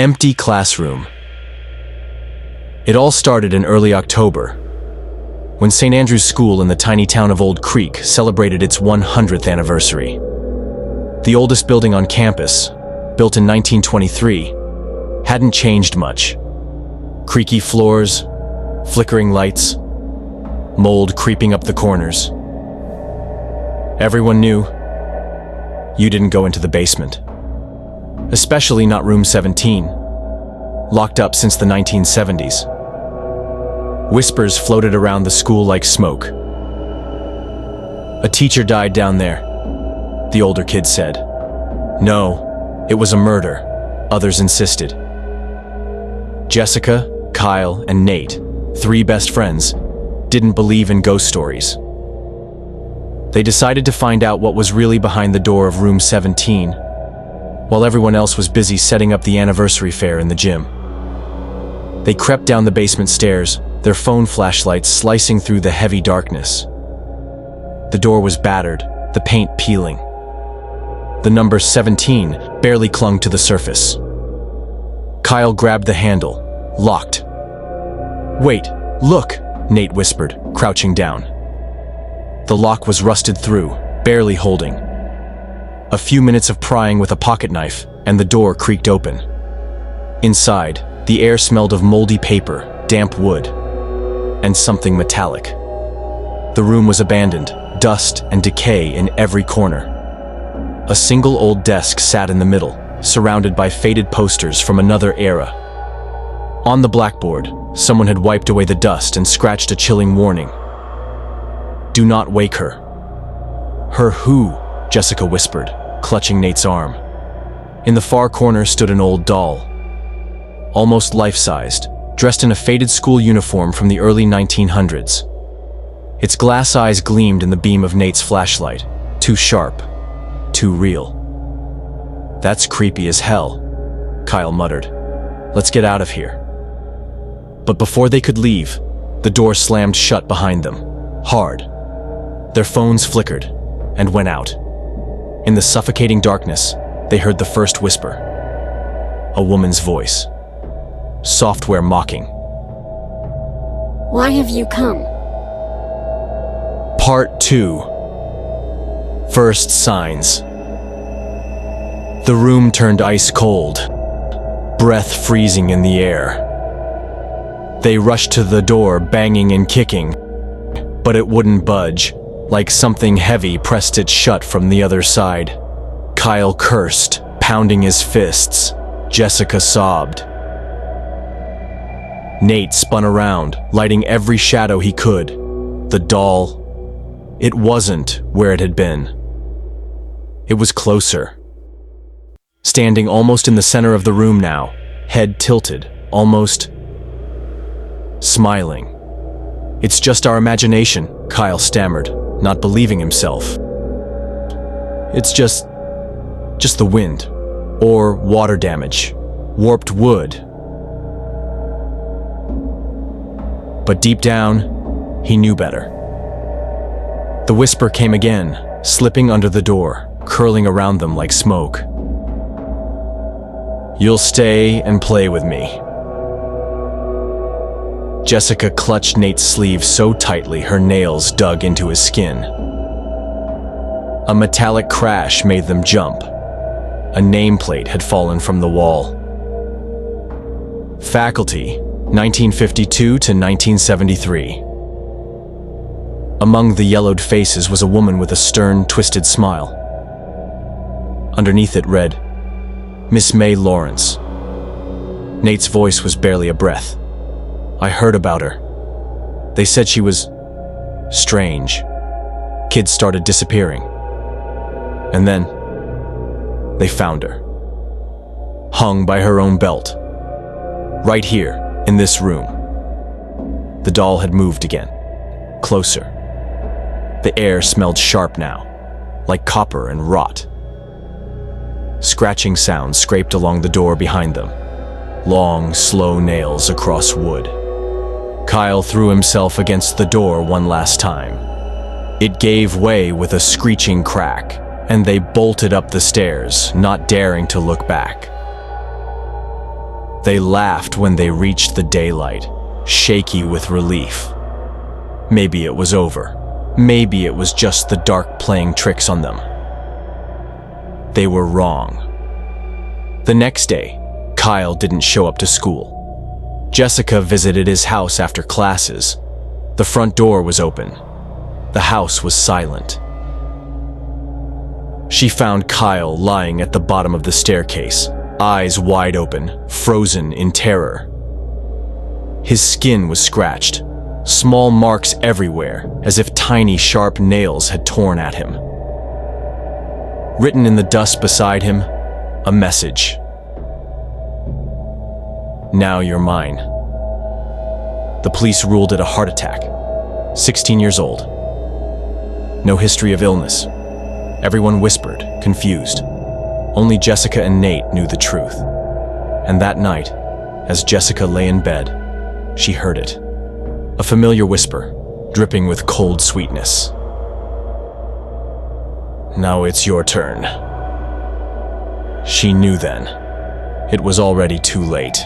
Empty classroom. It all started in early October, when St. Andrew's School in the tiny town of Old Creek celebrated its 100th anniversary. The oldest building on campus, built in 1923, hadn't changed much. Creaky floors, flickering lights, mold creeping up the corners. Everyone knew you didn't go into the basement. Especially not room 17, locked up since the 1970s. Whispers floated around the school like smoke. A teacher died down there, the older kids said. No, it was a murder, others insisted. Jessica, Kyle, and Nate, three best friends, didn't believe in ghost stories. They decided to find out what was really behind the door of room 17, while everyone else was busy setting up the anniversary fair in the gym. They crept down the basement stairs, their phone flashlights slicing through the heavy darkness. The door was battered, the paint peeling. The number 17 barely clung to the surface. Kyle grabbed the handle, locked. "Wait, look," Nate whispered, crouching down. The lock was rusted through, barely holding. A few minutes of prying with a pocket knife, and the door creaked open. Inside, the air smelled of moldy paper, damp wood, and something metallic. The room was abandoned, dust and decay in every corner. A single old desk sat in the middle, surrounded by faded posters from another era. On the blackboard, someone had wiped away the dust and scratched a chilling warning. "Do not wake her." "Her who?" Jessica whispered, clutching Nate's arm. In the far corner stood an old doll, almost life-sized, dressed in a faded school uniform from the early 1900s. Its glass eyes gleamed in the beam of Nate's flashlight, too sharp, too real. "That's creepy as hell," Kyle muttered. "Let's get out of here." But before they could leave, the door slammed shut behind them, hard. Their phones flickered and went out. In the suffocating darkness, they heard the first whisper. A woman's voice. Software mocking. "Why have you come?" Part 2. First signs. The room turned ice cold, breath freezing in the air. They rushed to the door, banging and kicking, but it wouldn't budge, like something heavy pressed it shut from the other side. Kyle cursed, pounding his fists. Jessica sobbed. Nate spun around, lighting every shadow he could. The doll. It wasn't where it had been. It was closer. Standing almost in the center of the room now, head tilted, almost smiling. "It's just our imagination," Kyle stammered, not believing himself. "It's just the wind, or water damage, warped wood." But deep down, he knew better. The whisper came again, slipping under the door, curling around them like smoke. "You'll stay and play with me." Jessica clutched Nate's sleeve so tightly her nails dug into his skin. A metallic crash made them jump. A nameplate had fallen from the wall. Faculty, 1952 to 1973. Among the yellowed faces was a woman with a stern, twisted smile. Underneath it read, "Miss May Lawrence." Nate's voice was barely a breath. "I heard about her. They said she was strange. Kids started disappearing. And then they found her. Hung by her own belt. Right here, in this room." The doll had moved again. Closer. The air smelled sharp now, like copper and rot. Scratching sounds scraped along the door behind them. Long, slow nails across wood. Kyle threw himself against the door one last time. It gave way with a screeching crack, and they bolted up the stairs, not daring to look back. They laughed when they reached the daylight, shaky with relief. Maybe it was over. Maybe it was just the dark playing tricks on them. They were wrong. The next day, Kyle didn't show up to school. Jessica visited his house after classes. The front door was open. The house was silent. She found Kyle lying at the bottom of the staircase, eyes wide open, frozen in terror. His skin was scratched, small marks everywhere, as if tiny sharp nails had torn at him. Written in the dust beside him, a message. Now you're mine. The police ruled it a heart attack. 16 years old. No history of illness. Everyone whispered, confused. Only Jessica and Nate knew the truth. And that night, as Jessica lay in bed, she heard it. A familiar whisper, dripping with cold sweetness. Now it's your turn. She knew then. It was already too late.